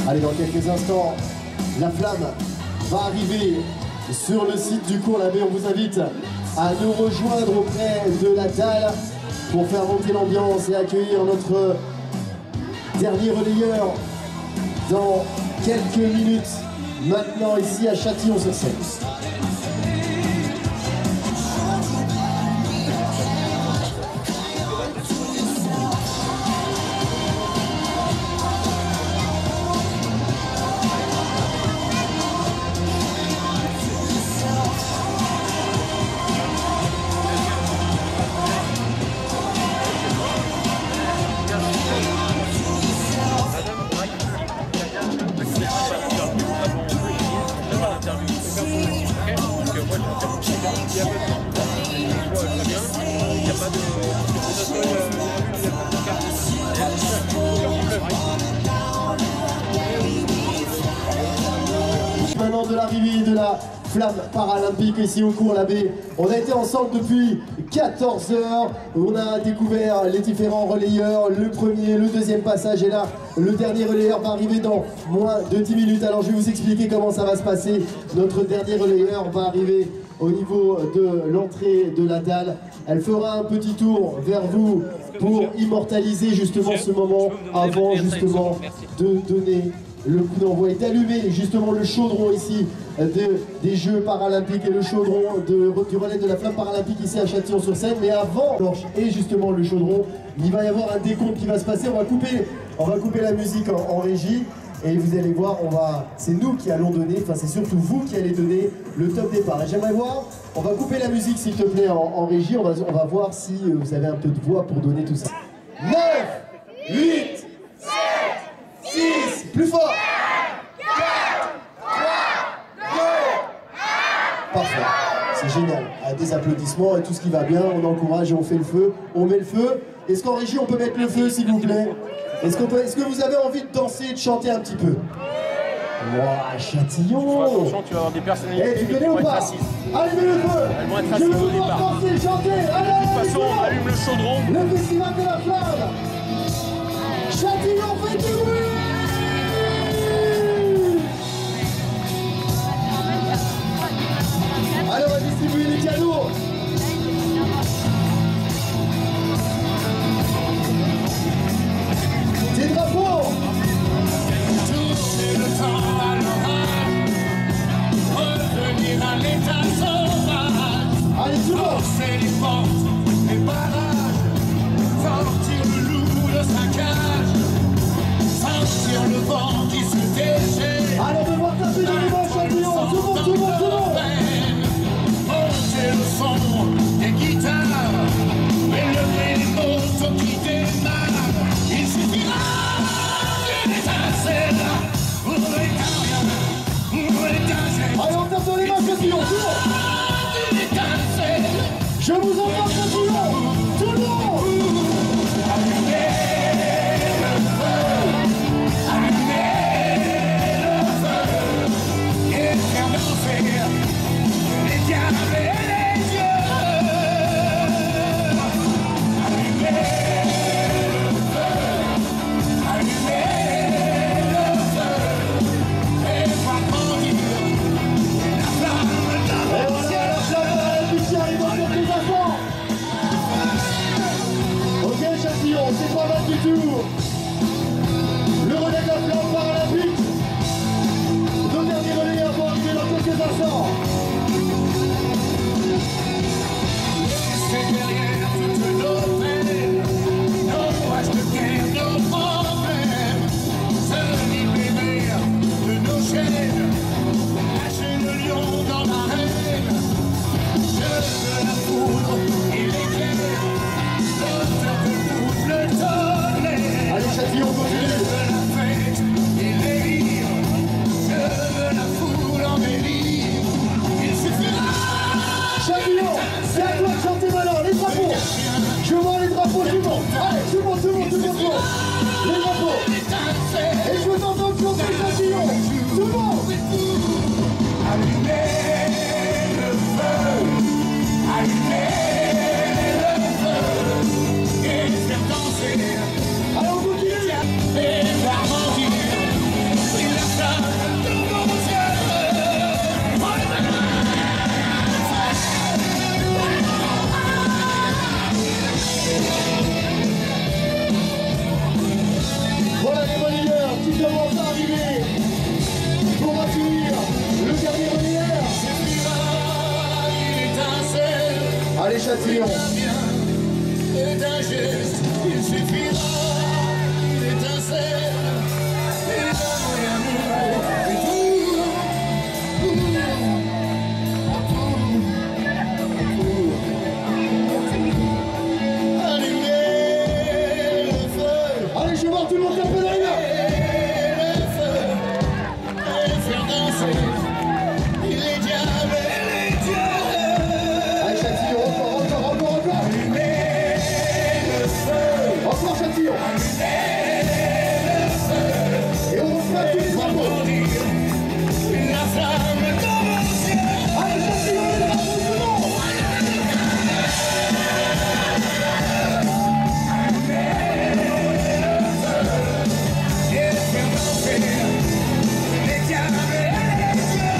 Allez, dans quelques instants, la flamme va arriver sur le site du cours Labbé. On vous invite à nous rejoindre auprès de la dalle pour faire monter l'ambiance et accueillir notre dernier relayeur dans quelques minutes. Maintenant, ici à Châtillon-sur-Seine. Maintenant de l'arrivée de la flamme paralympique ici au cours Labbé. On a été ensemble depuis 14 heures. On a découvert les différents relayeurs, le premier, le deuxième passage, et là le dernier relayeur va arriver dans moins de 10 minutes. Alors je vais vous expliquer comment ça va se passer. Notre dernier relayeur va arriver au niveau de l'entrée de la dalle. Elle fera un petit tour vers vous pour immortaliser justement ce moment avant justement de donner le coup d'envoi et d'allumer justement le chaudron ici des Jeux paralympiques et le chaudron du relais de la flamme paralympique ici à Châtillon-sur-Seine. Mais avant et justement le chaudron, il va y avoir un décompte qui va se passer. On va couper la musique en régie. Et vous allez voir, c'est nous qui allons donner, enfin c'est surtout vous qui allez donner le top départ. Et j'aimerais voir, on va couper la musique s'il te plaît en régie, on va voir si vous avez un peu de voix pour donner tout ça. 9, 8, 7, 6, plus fort 4, 3, 2, 1. Parfait, c'est génial. Des applaudissements et tout ce qui va bien, on encourage et on fait le feu, on met le feu. Est-ce qu'en régie on peut mettre le feu s'il vous plaît? Est-ce que vous avez envie de danser et de chanter un petit peu? Wow, Châtillon! Attention, tu vas avoir des personnalités qui vont être assises. Allez, mets le feu! Elles vont être assises au départ. Danser, chanter! Allez, de toute façon, on allume le chaudron. Le festival de la flamme! Châtillon fait du bruit! Allez, on va distribuer les cadeaux! Des drapeaux! Toucher le temps à l'orage, revenir à l'état sauvage. Allez, tout le monde! Forcer les portes, les barrages, sortir le loup de sa cage, sentir le vent qui se déchaîne. Allez, on veut voir taper dans les mains, Châtillon! Tout le monde, tout le monde, tout le monde! Monter le son des guitares, élever les motos qui démarrent. Il suffira d'une étincelle pour éteindre. Allez, on tape dans les mains, Châtillon! Tout le monde! D'une étincelle. Je vous entends, Châtillon! Tout le monde! Allumez le feu, et faire danser les diables et les dieux. Allumez le feu, et voir grandir la flamme de Et voilà, la flamme paralympique qui arrive dans quelques instants! Ok, Châtillon, c'est pas mal du tout! Le relais de la flamme paralympique! Nos derniers relayeurs vont arriver dans quelques instants! Châtillon. Et d'un geste, il suffira, il étincelle, et l'amour et amour, et tout. Allumer le feu. Allez, je vais voir tout le monde taper dans les mains. Le feu, et faire danser. Il est diable, et les diables. Allez, Châtillon, encore. Allumer le feu. Encore Châtillon. Et on refait tous les drapeaux. La flamme dans mon ciel. Allez, Châtillon, les drapeaux, tout le monde. Et faire danser les diables et les dieux.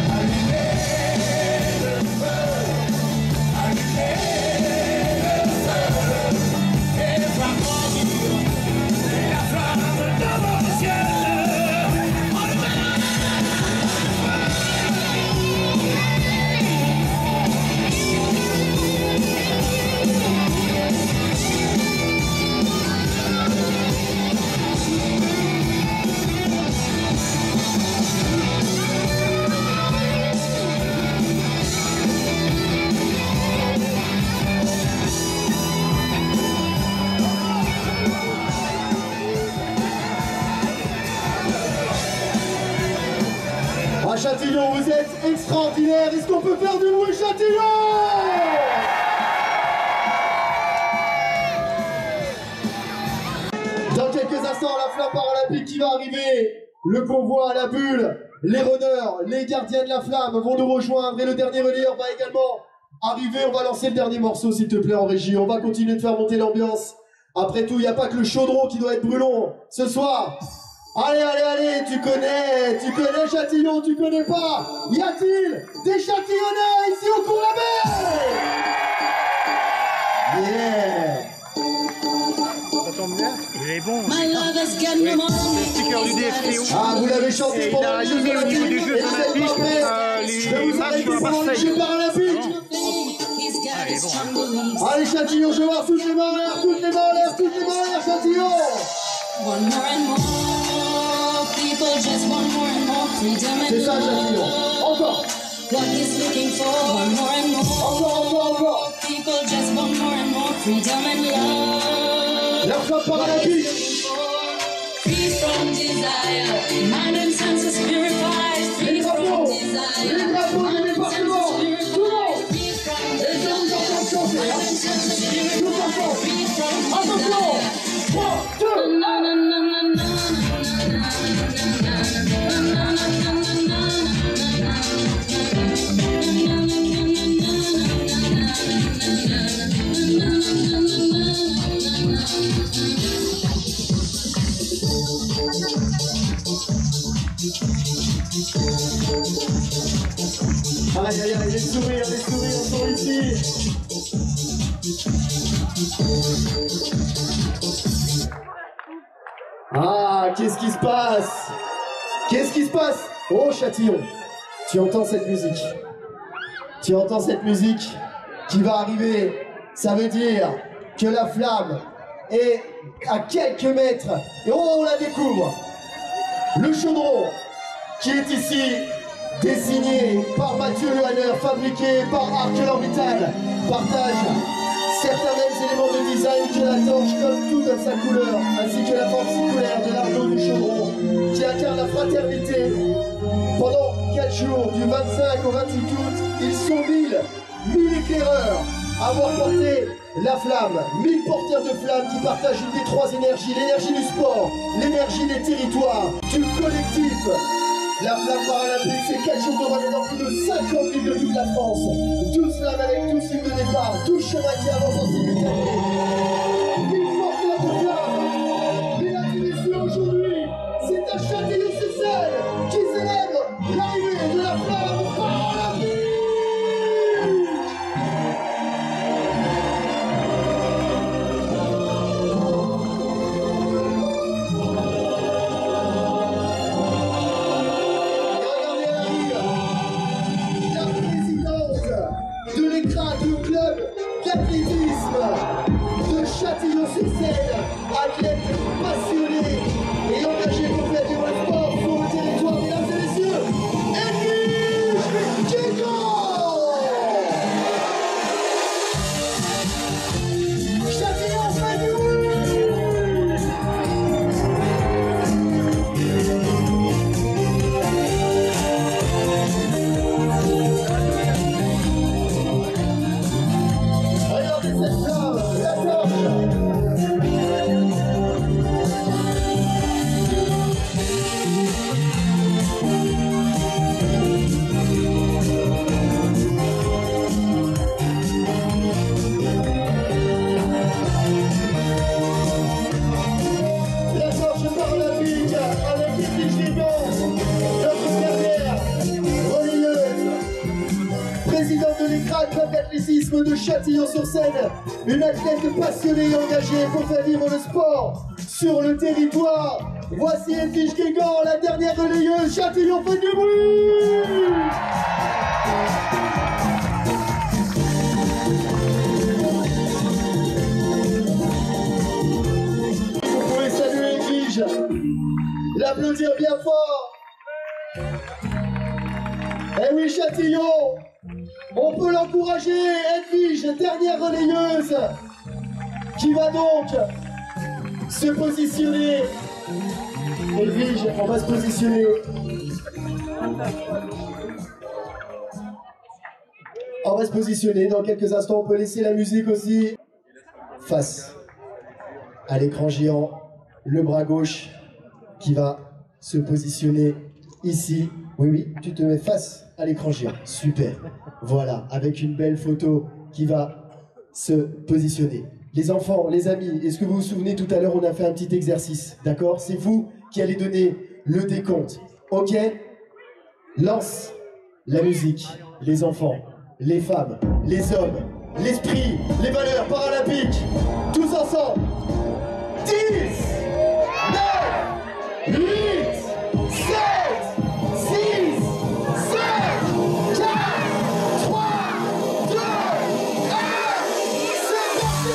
Allumer le feu, allumer le feu, et voir grandir la flamme dans mon ciel. Ah, Châtillon, vous êtes extraordinaire. Est-ce qu'on peut faire du bruit, Châtillon? Dans quelques instants, la flamme paralympique qui va arriver. Le convoi à la bulle, les runners, les gardiens de la flamme vont nous rejoindre et le dernier relayeur va également arriver. On va lancer le dernier morceau, s'il te plaît, en régie. On va continuer de faire monter l'ambiance. Après tout, il n'y a pas que le chaudron qui doit être brûlon ce soir. Allez, tu connais Châtillon, tu connais pas? Y a-t-il des Châtillonnais ici au cours la baie? Yeah! Ça tombe bien. Il est bon. My love has got no more. Le sticker du DFTO. Ah, vous l'avez chanté Et il pendant a les Jeux animé au niveau des Olympiques Jeux et vous êtes Olympiques, pas prêts. les Je vais vous matchs arrêter à pendant les Marseille. Jeux Paralympiques. He's got his strong beliefs. Allez Châtillon, je veux voir toutes les mains en l'air, Châtillon! One more and more people just want more and more freedom and C'est ça Châtillon, encore! what he's looking for. One more and more Encore! people just want more and more freedom and love. La flamme paralympique! Free from desire, mind and senses purified. Free from desire, Les drapeaux des départements! Tout le monde! free from Et je vous entends chanter! mind and senses purified. Tous ensemble! Free from Attention! desire. 3, 2, Na na na na na na Aïe, les sourires sont ici! Ah, qu'est-ce qui se passe? Qu'est-ce qui se passe? Oh Châtillon, tu entends cette musique? Tu entends cette musique qui va arriver? Ça veut dire que la flamme est à quelques mètres. Et on la découvre. Le chaudron qui est ici, dessiné par Mathieu Lehanner, fabriqué par ArcelorMittal, partage certains mêmes éléments de design que la torche, tout comme sa couleur, ainsi que la forme circulaire de l'arnaud du chaudron, qui incarne la fraternité. Pendant 4 jours, du 25 au 28 août, ils sont 1000 éclaireurs à avoir porté la flamme, 1000 porteurs de flammes qui partagent une des 3 énergies, l'énergie du sport, l'énergie des territoires, du collectif. La flamme paralympique, c'est 4 jours de relais dans plus de 50 villes de toute la France. 12 flammes avec 12 signes de départ, 12 chemins qui avancent en simultané. 1000 porteurs de flammes. Mesdames et messieurs, aujourd'hui, c'est à Châtillon-sur-Seine qui célèbre l'arrivée de la flamme paralympique. l'athlétisme de Châtillon-sur-Seine, une athlète passionnée et engagée pour faire vivre le sport sur le territoire. Voici Edwige Guégan, la dernière relayeuse. Châtillon, fait du bruit! Vous pouvez saluer Edwige, l'applaudir bien fort. Eh oui, Châtillon, on peut l'encourager. Edwige, dernière relayeuse, qui va donc se positionner. Edwige, on va se positionner. On va se positionner dans quelques instants. On peut laisser la musique aussi. Face à l'écran géant, le bras gauche qui va se positionner ici. Oui, oui, tu te mets face à l'écran géant. Super. Voilà, avec une belle photo qui va se positionner. Les enfants, les amis, est-ce que vous vous souvenez, tout à l'heure, on a fait un petit exercice, d'accord? C'est vous qui allez donner le décompte, ok? Lance la musique, les enfants, les femmes, les hommes, l'esprit, les valeurs paralympiques, tous ensemble. 10, 9, 8, 7, 6, 5, 4, 3, 2, 1, c'est parti!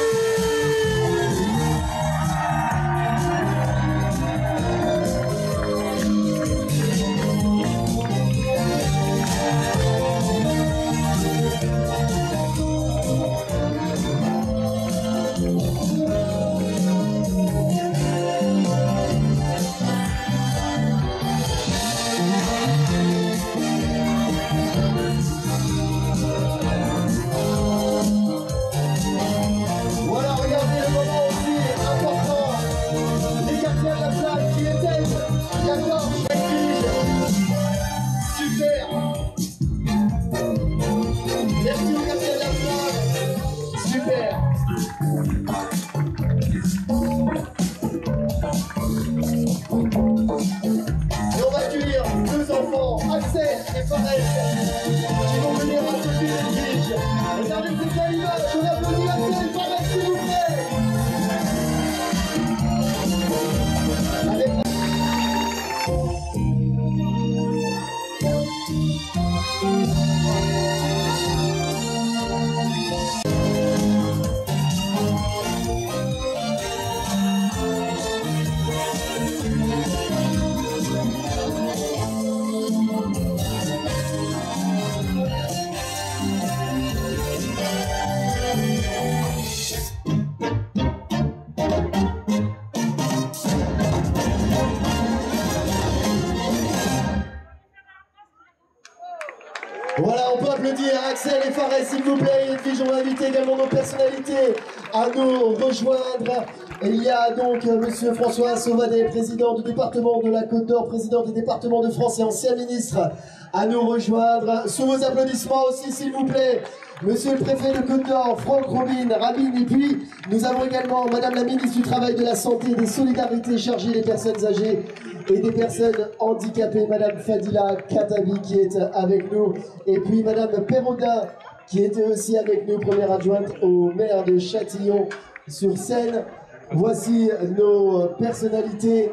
Voilà, on peut applaudir Axel et Fares, s'il vous plaît. Et puis, on va inviter également nos personnalités à nous rejoindre. Et il y a donc Monsieur François Sauvadet, président du département de la Côte-d'Or, président du département de France et ancien ministre, à nous rejoindre. Sous vos applaudissements aussi, s'il vous plaît, Monsieur le préfet de Côte-d'Or, Franck Robin. Et puis, nous avons également Madame la ministre du Travail, de la Santé et des Solidarités chargée des personnes âgées et des personnes handicapées, Madame Fadila Katabi, qui est avec nous. Et puis Madame Perrodin, qui était aussi avec nous, première adjointe au maire de Châtillon-sur-Seine. Voici nos personnalités.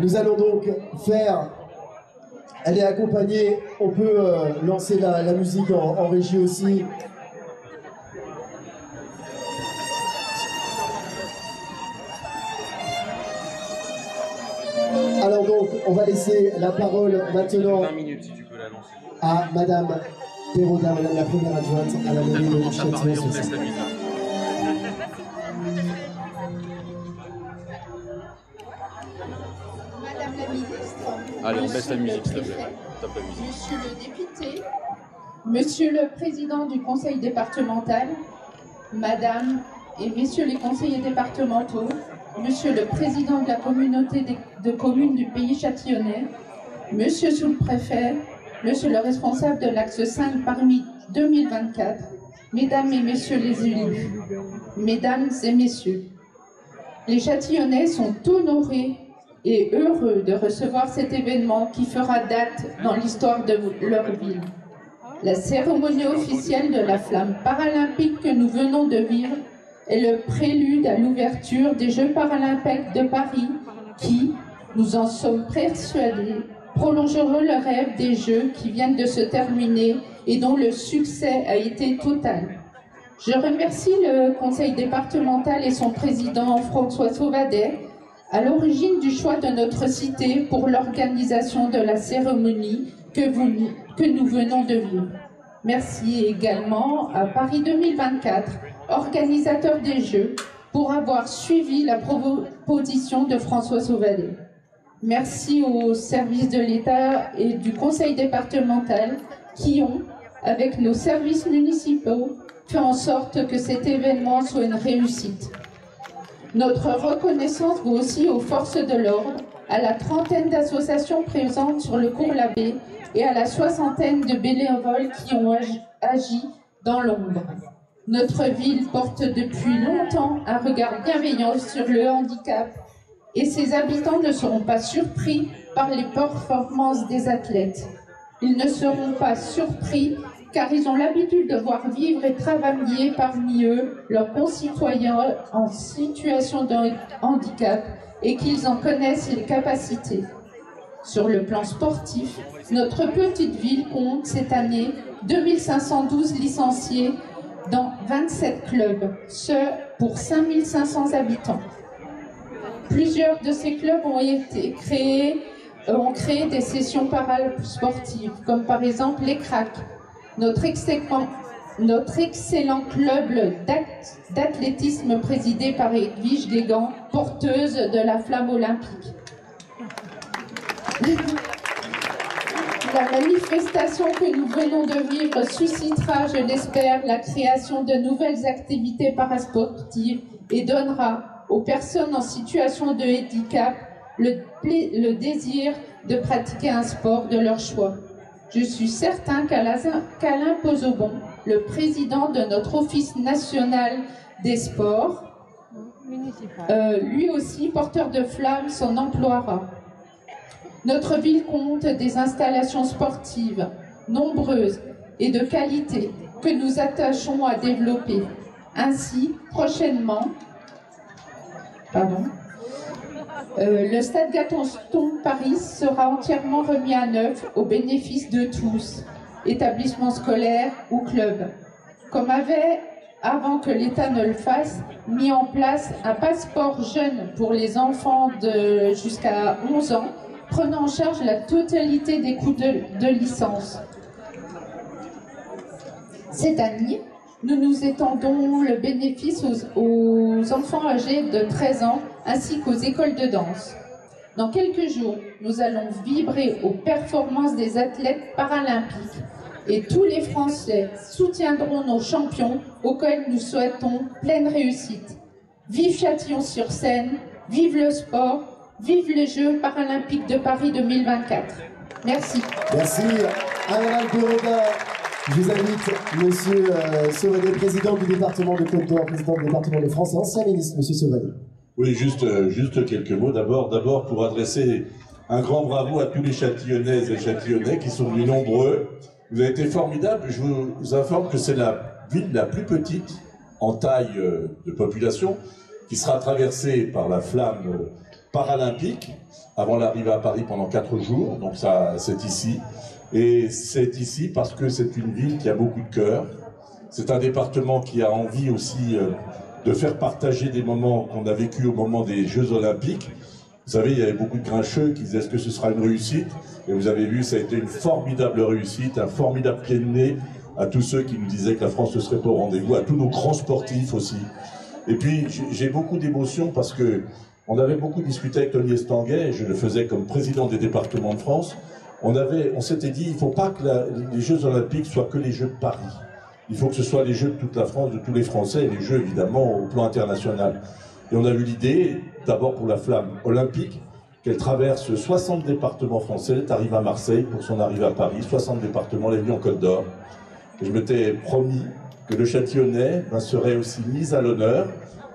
Nous allons donc faire... Elle est accompagnée, on peut lancer la musique en régie aussi. Alors donc, on va laisser la parole maintenant 20 minutes, si tu peux la lancer. À Madame Perrodin, Madame la première adjointe à la mairie de Châtillon-sur-Seine. Madame la ministre, allez, on baisse la musique, s'il te plaît. Monsieur le député, Monsieur le président du conseil départemental, Madame et Messieurs les conseillers départementaux, Monsieur le président de la communauté de communes du pays châtillonnais, Monsieur le sous-préfet, Monsieur le responsable de l'axe 5 parmi 2024, Mesdames et Messieurs les élus, Mesdames et Messieurs, les Châtillonnais sont honorés et heureux de recevoir cet événement qui fera date dans l'histoire de leur ville. La cérémonie officielle de la flamme paralympique que nous venons de vivre est le prélude à l'ouverture des Jeux paralympiques de Paris qui, nous en sommes persuadés, prolongeront le rêve des Jeux qui viennent de se terminer et dont le succès a été total. Je remercie le conseil départemental et son président François Sauvadet, à l'origine du choix de notre cité pour l'organisation de la cérémonie que nous venons de vivre. Merci également à Paris 2024, organisateur des Jeux, pour avoir suivi la proposition de François Sauvadet. Merci aux services de l'État et du conseil départemental qui ont, avec nos services municipaux, fait en sorte que cet événement soit une réussite. Notre reconnaissance vaut aussi aux forces de l'ordre, à la trentaine d'associations présentes sur le cours Labbé et à la soixantaine de bénévoles qui ont agi dans l'ombre. Notre ville porte depuis longtemps un regard bienveillant sur le handicap et ses habitants ne seront pas surpris par les performances des athlètes. Ils ne seront pas surpris car ils ont l'habitude de voir vivre et travailler parmi eux leurs concitoyens en situation de handicap et qu'ils en connaissent les capacités. Sur le plan sportif, notre petite ville compte cette année 2512 licenciés dans 27 clubs, ce pour 5500 habitants. Plusieurs de ces clubs ont créé des sessions parasportives, comme par exemple les Cracks, notre excellent club d'athlétisme présidé par Edwige Guégan, porteuse de la flamme olympique. La manifestation que nous venons de vivre suscitera, je l'espère, la création de nouvelles activités parasportives et donnera aux personnes en situation de handicap le désir de pratiquer un sport de leur choix. Je suis certain qu'Alain Pozobon, le président de notre Office national des sports, lui aussi porteur de flamme, s'en emploiera. Notre ville compte des installations sportives nombreuses et de qualité que nous attachons à développer. Ainsi, prochainement, le stade Gaston Paris sera entièrement remis à neuf au bénéfice de tous, établissements scolaires ou clubs. Comme avant que l'État ne le fasse, mis en place un passeport jeune pour les enfants jusqu'à 11 ans, prenant en charge la totalité des coûts de licence. Cette année, nous étendons le bénéfice aux enfants âgés de 13 ans ainsi qu'aux écoles de danse. Dans quelques jours, nous allons vibrer aux performances des athlètes paralympiques et tous les Français soutiendront nos champions auxquels nous souhaitons pleine réussite. Vive Châtillon-sur-Seine, vive le sport, vive les Jeux paralympiques de Paris 2024. Merci. Merci Alain Gorodin. Je vous invite, monsieur Sauvadet, président du département de Côte-d'Or, président du département de France et ancien ministre, monsieur Sauvadet. Oui, juste quelques mots. D'abord pour adresser un grand bravo à tous les Châtillonnaises et Châtillonnais qui sont venus nombreux. Vous avez été formidables. Je vous informe que c'est la ville la plus petite en taille de population qui sera traversée par la flamme paralympique avant l'arrivée à Paris pendant 4 jours. Donc ça, c'est ici. Et c'est ici parce que c'est une ville qui a beaucoup de cœur. C'est un département qui a envie aussi de faire partager des moments qu'on a vécus au moment des Jeux Olympiques. Vous savez, il y avait beaucoup de grincheux qui disaient est-ce que ce sera une réussite? Et vous avez vu, ça a été une formidable réussite, un formidable pied de nez à tous ceux qui nous disaient que la France ne serait pas au rendez-vous, à tous nos grands sportifs aussi. Et puis, j'ai beaucoup d'émotions parce que on avait beaucoup discuté avec Tony Estanguet, je le faisais comme président des départements de France. On s'était dit, il ne faut pas que les Jeux Olympiques soient que les Jeux de Paris. Il faut que ce soit les Jeux de toute la France, de tous les Français, et les Jeux évidemment au plan international. Et on a eu l'idée, d'abord pour la flamme olympique, qu'elle traverse 60 départements français, elle arrive à Marseille pour son arrivée à Paris, 60 départements, elle est venue en Côte d'Or. Et je m'étais promis que le Châtillonnais serait aussi mis à l'honneur.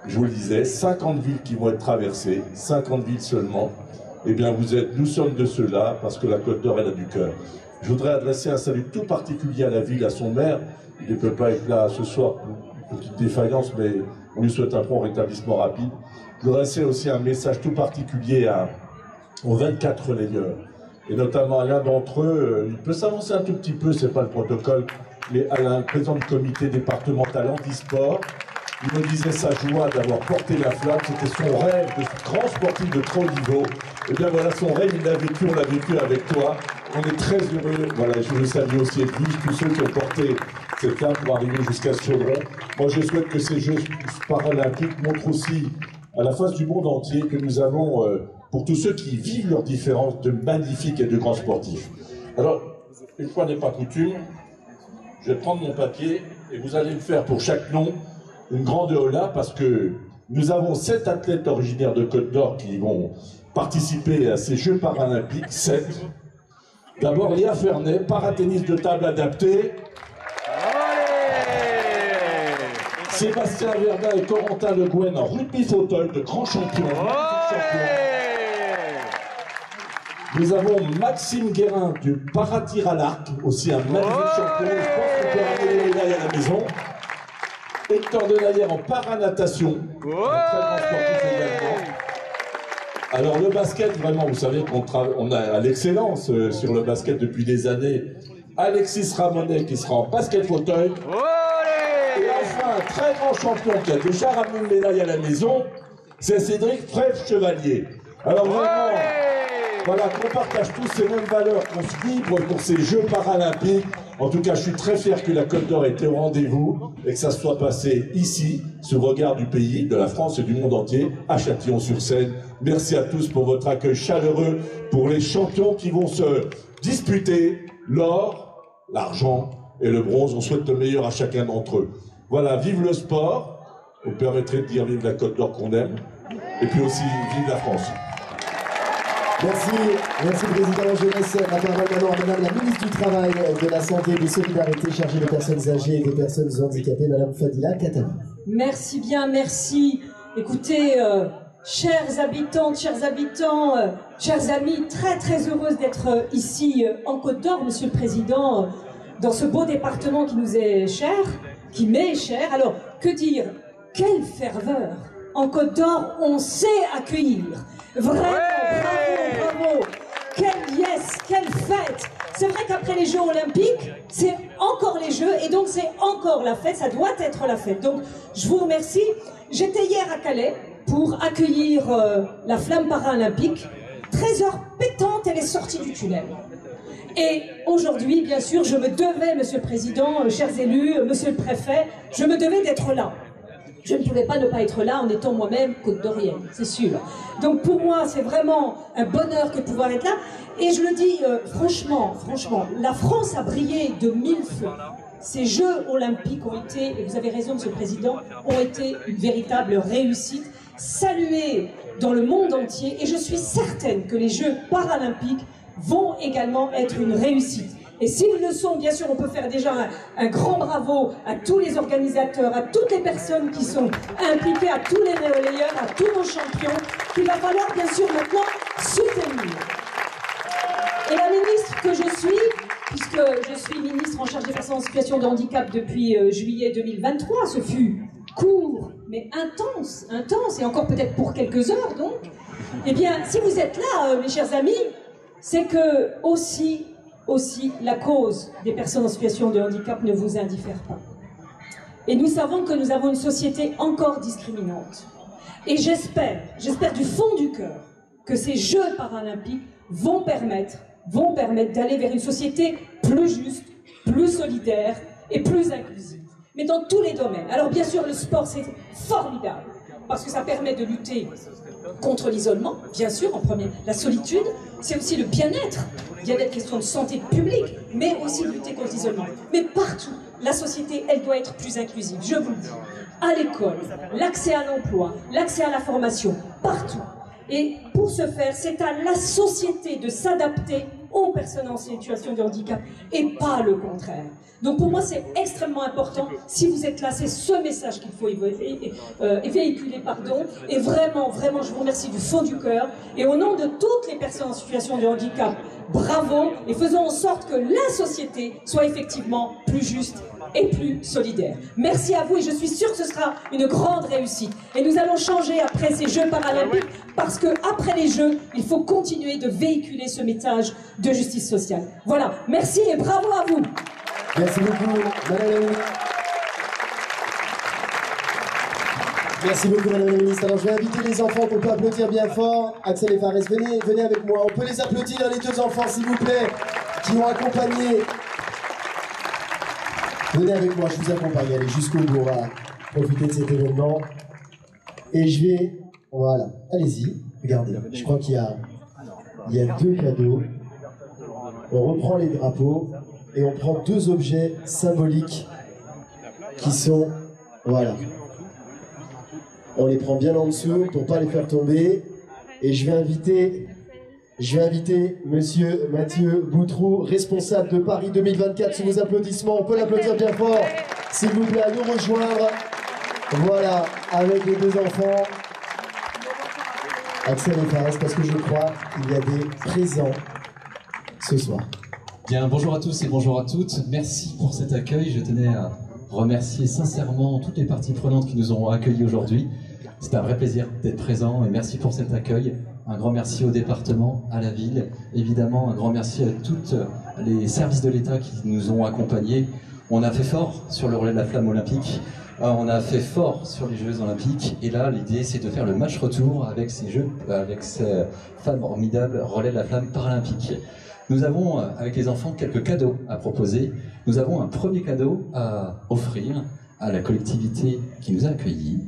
Je vous le disais, 50 villes qui vont être traversées, 50 villes seulement. Eh bien, nous sommes de ceux-là, parce que la Côte d'Or, elle a du cœur. Je voudrais adresser un salut tout particulier à la ville, à son maire. Il ne peut pas être là ce soir, une petite défaillance, mais on lui souhaite un bon rétablissement rapide. Je voudrais adresser aussi un message tout particulier aux 24 relayeurs, et notamment à l'un d'entre eux. Il peut s'avancer un tout petit peu, c'est pas le protocole, mais à la président du comité départemental handisport. Il me disait sa joie d'avoir porté la flamme, c'était son rêve de grand sportif de très haut niveau. Et bien voilà, son rêve, il l'a vécu, on l'a vécu avec toi. On est très heureux. Voilà, je veux saluer aussi Edwige, tous ceux qui ont porté cette flamme pour arriver jusqu'à Chaudron. Moi, je souhaite que ces Jeux paralympiques montrent aussi à la face du monde entier que nous avons, pour tous ceux qui vivent leurs différences, de magnifiques et de grands sportifs. Alors, une fois n'est pas coutume, je vais prendre mon papier et vous allez me faire pour chaque nom une grande hola, parce que nous avons 7 athlètes originaires de Côte d'Or qui vont participer à ces Jeux paralympiques. 7. D'abord, Léa Fernet, paratennis de table adapté. Sébastien Verdun et Corentin Le Guen en rugby fauteuil, de grands champions. Nous avons Maxime Guérin du paratir à l'arc, aussi un magnifique champion. Je pense qu'on peut ramener les médailles à la maison. Hector Denayer en paranatation, un très grand sportif également. Alors le basket, vraiment, vous savez qu'on a à l'excellence sur le basket depuis des années. Alexis Ramonet qui sera en basket fauteuil. Et enfin, un très grand champion qui a déjà ramené une médaille à la maison, c'est Cédric Frève-Chevalier. Alors vraiment, voilà, qu'on partage tous ces mêmes valeurs, qu'on se vibre pour ces Jeux paralympiques. En tout cas, je suis très fier que la Côte d'Or ait été au rendez-vous et que ça se soit passé ici, sous le regard du pays, de la France et du monde entier, à Châtillon-sur-Seine. Merci à tous pour votre accueil chaleureux, pour les champions qui vont se disputer l'or, l'argent et le bronze. On souhaite le meilleur à chacun d'entre eux. Voilà, vive le sport. Vous permettrez de dire vive la Côte d'Or qu'on aime. Et puis aussi, vive la France. Merci, merci Président. Je laisse la parole maintenant à Madame la Ministre du Travail, de la Santé et des Solidarités, chargée des personnes âgées et des personnes handicapées, Madame Fadila Khattabi. Merci bien, merci. Écoutez, chères habitantes, chers habitants, chers amis, très très heureuse d'être ici en Côte d'Or, Monsieur le Président, dans ce beau département qui nous est cher, qui m'est cher. Alors, que dire? Quelle ferveur! En Côte d'Or, on sait accueillir. Vraiment, bravo, bravo. Quelle yes, quelle fête. C'est vrai qu'après les Jeux Olympiques, c'est encore les Jeux et donc c'est encore la fête, ça doit être la fête. Donc, je vous remercie. J'étais hier à Calais pour accueillir la flamme paralympique. 13 heures pétante, elle est sortie du tunnel. Et aujourd'hui, bien sûr, je me devais, Monsieur le Président, chers élus, Monsieur le Préfet, je me devais d'être là. Je ne pouvais pas ne pas être là en étant moi-même côte-d'orienne, c'est sûr. Donc pour moi, c'est vraiment un bonheur que de pouvoir être là. Et je le dis franchement, la France a brillé de mille feux. Ces Jeux olympiques ont été, et vous avez raison, Monsieur le Président, ont été une véritable réussite, saluée dans le monde entier. Et je suis certaine que les Jeux paralympiques vont également être une réussite. Et s'ils le sont, bien sûr, on peut faire déjà un grand bravo à tous les organisateurs, à toutes les personnes qui sont impliquées, à tous les relayeurs, à tous nos champions, qu'il va falloir bien sûr maintenant soutenir. Et la ministre que je suis, puisque je suis ministre en charge des personnes en situation de handicap depuis juillet 2023, ce fut court, mais intense, et encore peut-être pour quelques heures donc, eh bien, si vous êtes là, mes chers amis, c'est que aussi la cause des personnes en situation de handicap ne vous indiffère pas. Et nous savons que nous avons une société encore discriminante. Et j'espère du fond du cœur que ces Jeux paralympiques vont permettre d'aller vers une société plus juste, plus solidaire et plus inclusive. Mais dans tous les domaines. Alors bien sûr, le sport, c'est formidable, parce que ça permet de lutter contre l'isolement, bien sûr, en premier. La solitude, c'est aussi le bien-être. Il y a des questions de santé publique, mais aussi de lutter contre l'isolement. Mais partout, la société, elle doit être plus inclusive, je vous le dis. À l'école, l'accès à l'emploi, l'accès à la formation, partout. Et pour ce faire, c'est à la société de s'adapter aux personnes en situation de handicap et pas le contraire. Donc pour moi, c'est extrêmement important. Si vous êtes là, c'est ce message qu'il faut véhiculer, pardon. Et vraiment, vraiment, je vous remercie du fond du cœur. Et au nom de toutes les personnes en situation de handicap, bravo, et faisons en sorte que la société soit effectivement plus juste et plus solidaire. Merci à vous et je suis sûre que ce sera une grande réussite. Et nous allons changer après ces Jeux paralympiques parce que après les Jeux, il faut continuer de véhiculer ce message de justice sociale. Voilà, merci et bravo à vous. Merci beaucoup, Madame la Ministre. Merci beaucoup, Madame la Ministre. Alors, je vais inviter les enfants qu'on peut applaudir bien fort. Axel et Fares, venez avec moi. On peut les applaudir, les deux enfants, s'il vous plaît, qui ont accompagné. Venez avec moi, je vous accompagne. Allez, jusqu'au bout, on va profiter de cet événement. Et je vais... Voilà, allez-y. Regardez, je crois qu'il y a 2 cadeaux. On reprend les drapeaux. Et on prend 2 objets symboliques qui sont, voilà. On les prend bien en dessous pour ne pas les faire tomber. Et je vais inviter Monsieur Mathieu Boutroux, responsable de Paris 2024, sous vos applaudissements. On peut l'applaudir bien fort, s'il vous plaît, à nous rejoindre. Voilà, avec les 2 enfants. Axel et Fares, parce que je crois qu'il y a des présents ce soir. Bien, bonjour à tous et bonjour à toutes. Merci pour cet accueil. Je tenais à remercier sincèrement toutes les parties prenantes qui nous ont accueillis aujourd'hui. C'est un vrai plaisir d'être présent et merci pour cet accueil. Un grand merci au département, à la ville. Évidemment, un grand merci à tous les services de l'État qui nous ont accompagnés. On a fait fort sur le relais de la flamme olympique. On a fait fort sur les Jeux olympiques. Et là, l'idée, c'est de faire le match retour avec ces Jeux, avec ces formidables relais de la flamme paralympique. Nous avons, avec les enfants, quelques cadeaux à proposer. Nous avons un premier cadeau à offrir à la collectivité qui nous a accueillis.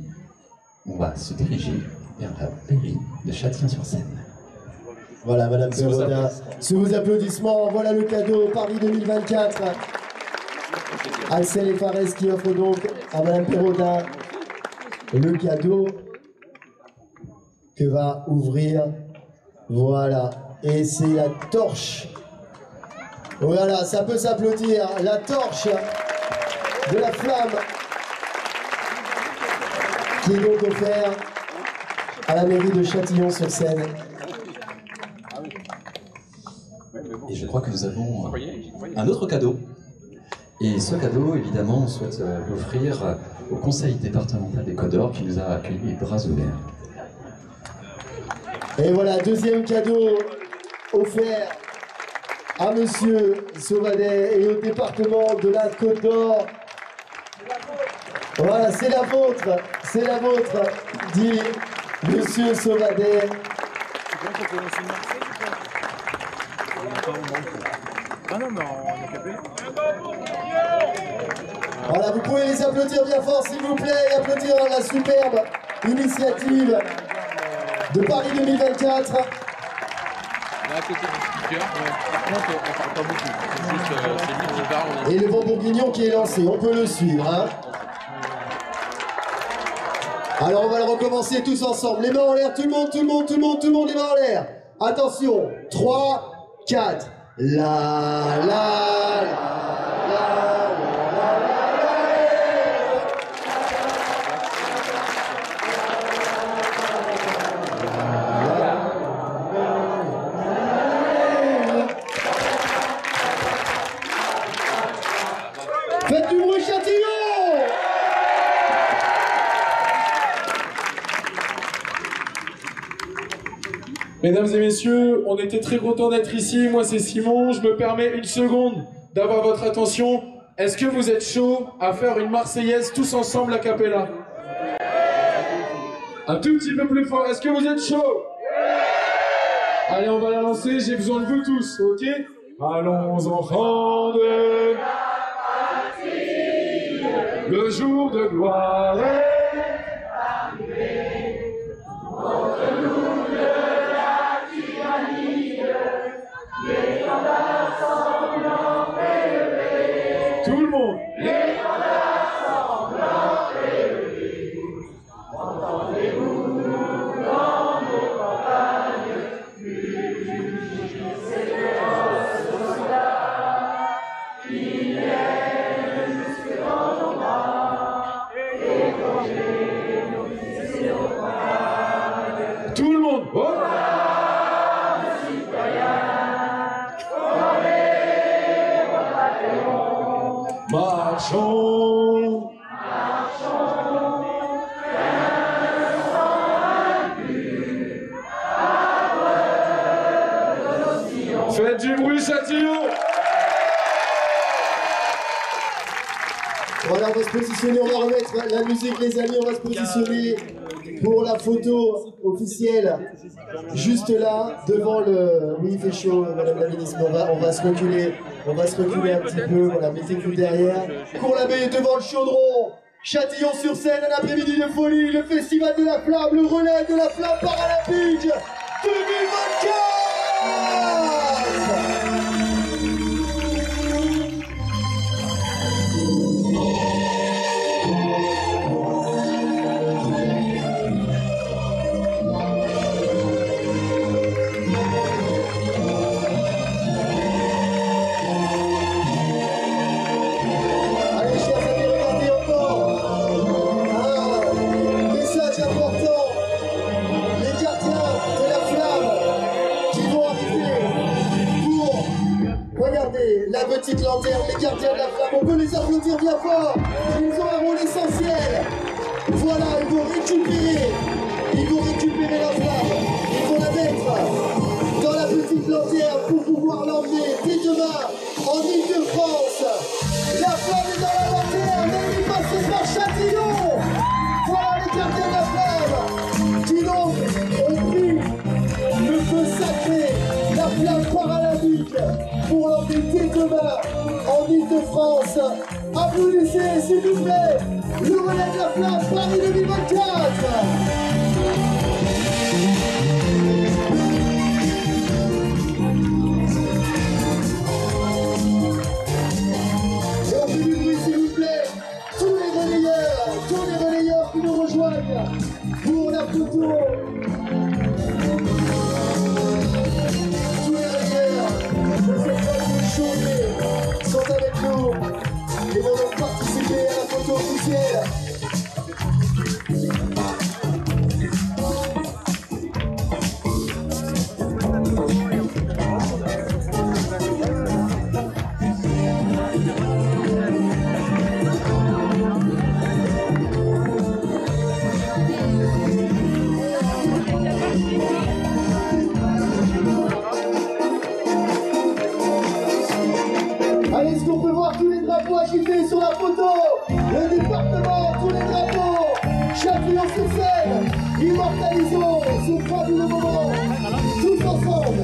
On va se diriger vers la mairie de Châtillon-sur-Seine. Voilà, Madame Perrotin, sous vos applaudissements, voilà le cadeau Paris 2024. Axel et Fares qui offrent donc à Madame Perrotin le cadeau que va ouvrir, voilà. Et c'est la torche. Voilà, ça peut s'applaudir. La torche de la flamme qui est donc offerte à la mairie de Châtillon-sur-Seine. Et je crois que nous avons un autre cadeau. Et ce cadeau, évidemment, on souhaite l'offrir au conseil départemental des Côtes d'Or qui nous a accueillis les bras ouverts. Et voilà, deuxième cadeau offert à Monsieur Sauvadet et au département de la Côte d'Or. Voilà, c'est la vôtre, dit Monsieur Sauvadet. Voilà, vous pouvez les applaudir bien fort s'il vous plaît, et applaudir la superbe initiative de Paris 2024. Et le vent bourguignon qui est lancé, on peut le suivre. Hein. Alors on va le recommencer tous ensemble. Les mains en l'air, tout le monde, les mains en l'air. Attention, 3, 4. La la la la. Faites du bruit, Châtillon! Mesdames et messieurs, on était très contents d'être ici. Moi, c'est Simon. Je me permets une seconde d'avoir votre attention. Est-ce que vous êtes chaud à faire une Marseillaise tous ensemble a cappella? Un tout petit peu plus fort. Est-ce que vous êtes chaud? Allez, on va la lancer. J'ai besoin de vous tous, ok? Allons enfants de le jour de gloire est arrivé. Contre nous de la tyrannie, l'étendard sanglant élevé. Tout le monde. L'étendard sanglant élevé. Entendez-vous dans nos campagnes? Marchons. Faites du bruit, Châtillon! Voilà, on va se positionner, on va remettre la musique, les amis, on va se positionner pour la photo officielle, juste là, devant le... Oui, il fait chaud, madame la ministre, mais on va se reculer un petit peu, voilà, mettez-vous derrière. Cours l'abbé devant le chaudron, Châtillon sur scène, un après-midi de folie, le festival de la flamme, le relais de la flamme paralympique 2024. La petite lanterne, les gardiens de la flamme, on peut les applaudir bien fort. Ils ont un rôle essentiel. Voilà, ils vont récupérer la flamme. Ils vont la mettre dans la petite lanterne pour pouvoir l'emmener dès demain en Ile-de-France. La flamme est dans la lanterne, elle est passée par Châtillon. Voilà les gardiens de la flamme qui donc ont pris le feu sacré, la flamme paralympique, pour l'emmener dès demain en Ile-de-France. Applaudissez s'il vous plaît le relais de la flamme Paris 2024. Et on fait du bruit s'il vous plaît, tous les relayeurs qui nous rejoignent pour la photo. Sont avec nous et vont donc participer à la photo officielle. Allez, est-ce qu'on peut voir tous les drapeaux agités sur la photo? Le département, tous les drapeaux, Châtillon sur scène, immortalisons ce fabuleux moment, tous ensemble.